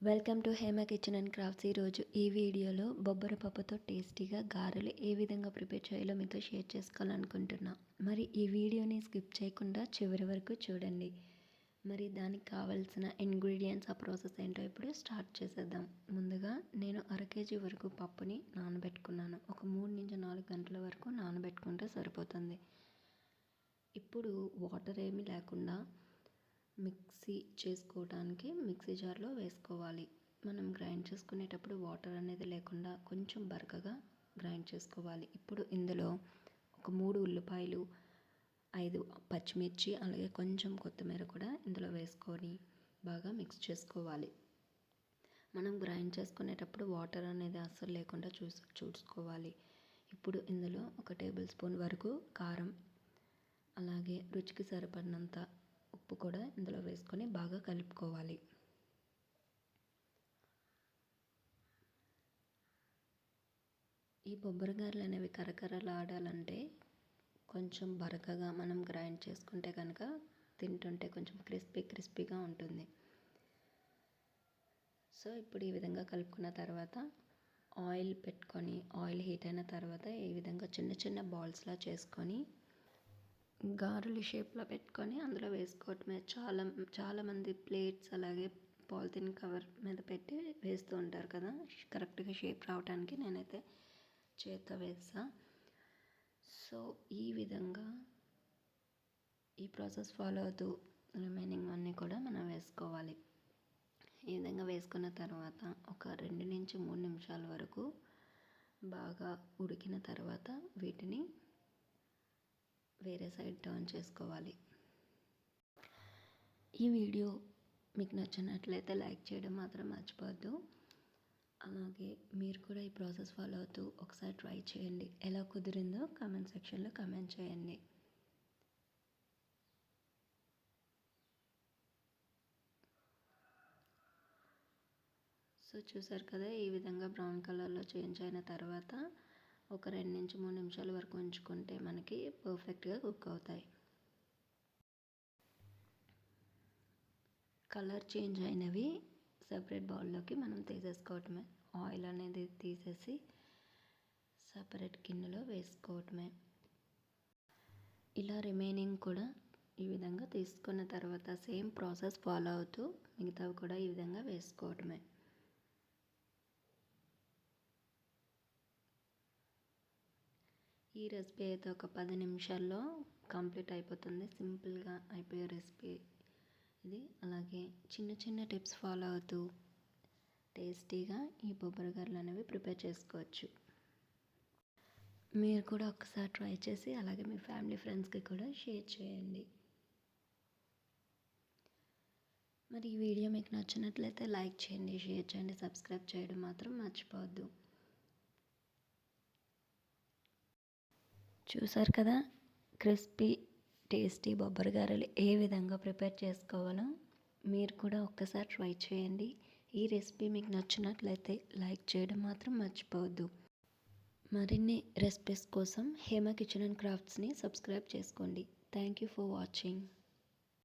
Welcome to Hema kitchen and crafts. ఈరోజు ఈ వీడియోలో బొబ్బర పప్పుతో టేస్టీగా గారెలు ఏ విధంగా ప్రిపేర్ చేయాలో మీతో షేర్ చేసుకోవాలనుకుంటున్నా. మరి ఈ వీడియోని స్కిప్ చేయకుండా చివరి వరకు చూడండి. మరి దానికి కావాల్సిన ఇంగ్రీడియంట్స్, ఆ ప్రాసెస్ ఏంటో ఇప్పుడు స్టార్ట్ చేసేద్దాం. ముందుగా నేను 1/2 kg వరకు పప్పుని నానబెట్టుకున్నాను. ఒక 3 నుంచి 4 గంటల వరకు నానబెట్టుకుంటే సరిపోతుంది. ఇప్పుడు వాటర్ ఏమీ లేకుండా మిక్సీ చేసుకోవడానికి మిక్సీ జార్లో వేసుకోవాలి. మనం గ్రైండ్ చేసుకునేటప్పుడు వాటర్ అనేది లేకుండా కొంచెం బరకగా గ్రైండ్ చేసుకోవాలి. ఇప్పుడు ఇందులో ఒక 3 ఉల్లిపాయలు, 5 పచ్చిమిర్చి, అలాగే కొంచెం కొత్తిమీర కూడా ఇందులో వేసుకొని బాగా మిక్స్ చేసుకోవాలి. మనం గ్రైండ్ చేసుకునేటప్పుడు వాటర్ అనేది అస్సలు లేకుండా చూసుకోవాలి. ఇప్పుడు ఇందులో 1 టేబుల్ స్పూన్ వరకు కారం, అలాగే రుచికి సరిపడినంత ఉప్పు కూడా ఇందులో వేసుకొని బాగా కలుపుకోవాలి. ఈ బొబ్బరి గారెలు అనేవి కరకరలాడాలంటే కొంచెం బరకగా మనం గ్రైండ్ చేసుకుంటే కనుక తింటుంటే కొంచెం క్రిస్పీగా ఉంటుంది. సో ఇప్పుడు ఈ విధంగా కలుపుకున్న తర్వాత ఆయిల్ పెట్టుకొని, ఆయిల్ హీట్ అయిన తర్వాత ఈ విధంగా చిన్న చిన్న బాల్స్లా చేసుకొని గారెలు షేప్లో పెట్టుకొని అందులో వేసుకోవటమే. చాలామంది ప్లేట్స్ అలాగే పాలిథిన్ కవర్ మీద పెట్టి వేస్తూ ఉంటారు కదా, కరెక్ట్గా షేప్ రావడానికి. నేనైతే చేత్తో వేసా. సో ఈ విధంగా ఈ ప్రాసెస్ ఫాలో అవుతూ రిమైనింగ్ అన్నీ కూడా మనం వేసుకోవాలి. ఈ విధంగా వేసుకున్న తర్వాత ఒక 2 నుంచి 3 నిమిషాల వరకు బాగా ఉడికిన తర్వాత వీటిని వేరే సైడ్ టర్న్ చేసుకోవాలి. ఈ వీడియో మీకు నచ్చినట్లయితే లైక్ చేయడం మాత్రం మర్చిపోవద్దు. అలాగే మీరు కూడా ఈ ప్రాసెస్ ఫాలో అవుతూ ఒకసారి ట్రై చేయండి. ఎలా కుదిరిందో కామెంట్ సెక్షన్లో కామెంట్ చేయండి. సో చూసారు కదా, ఈ విధంగా బ్రౌన్ కలర్లో చేంజ్ అయిన తర్వాత ఒక 2 నుంచి 3 నిమిషాల వరకు ఉంచుకుంటే మనకి పర్ఫెక్ట్గా కుక్ అవుతాయి. కలర్ చేంజ్ అయినవి సపరేట్ బౌల్లోకి మనం తీసేసుకోవటమే. ఆయిల్ అనేది తీసేసి సపరేట్ గిన్నెలో వేసుకోవటమే. ఇలా రిమైనింగ్ కూడా ఈ విధంగా తీసుకున్న తర్వాత సేమ్ ప్రాసెస్ ఫాలో అవుతూ మిగతావి కూడా ఈ విధంగా వేసుకోవటమే. ఈ రెసిపీ అయితే ఒక 10 నిమిషాల్లో కంప్లీట్ అయిపోతుంది. సింపుల్గా అయిపోయే రెసిపీ ఇది. అలాగే చిన్న చిన్న టిప్స్ ఫాలో అవుతూ టేస్టీగా ఈ బొబ్బరి గారెలు అనేవి ప్రిపేర్ చేసుకోవచ్చు. మీరు కూడా ఒకసారి ట్రై చేసి అలాగే మీ ఫ్యామిలీ ఫ్రెండ్స్కి కూడా షేర్ చేయండి. మరి ఈ వీడియో మీకు నచ్చినట్లయితే లైక్ చేయండి, షేర్ చేయండి, సబ్స్క్రైబ్ చేయడం మాత్రం మర్చిపోవద్దు. చూసారు కదా, క్రిస్పీ టేస్టీ బొబ్బరి గారెలు ఏ విధంగా ప్రిపేర్ చేసుకోవాలో మీరు కూడా ఒక్కసారి ట్రై చేయండి. ఈ రెసిపీ మీకు నచ్చినట్లయితే లైక్ చేయడం మాత్రం మర్చిపోవద్దు. మరిన్ని రెసిపీస్ కోసం హేమ కిచెన్ అండ్ క్రాఫ్ట్స్ని సబ్స్క్రైబ్ చేసుకోండి. Thank you for watching.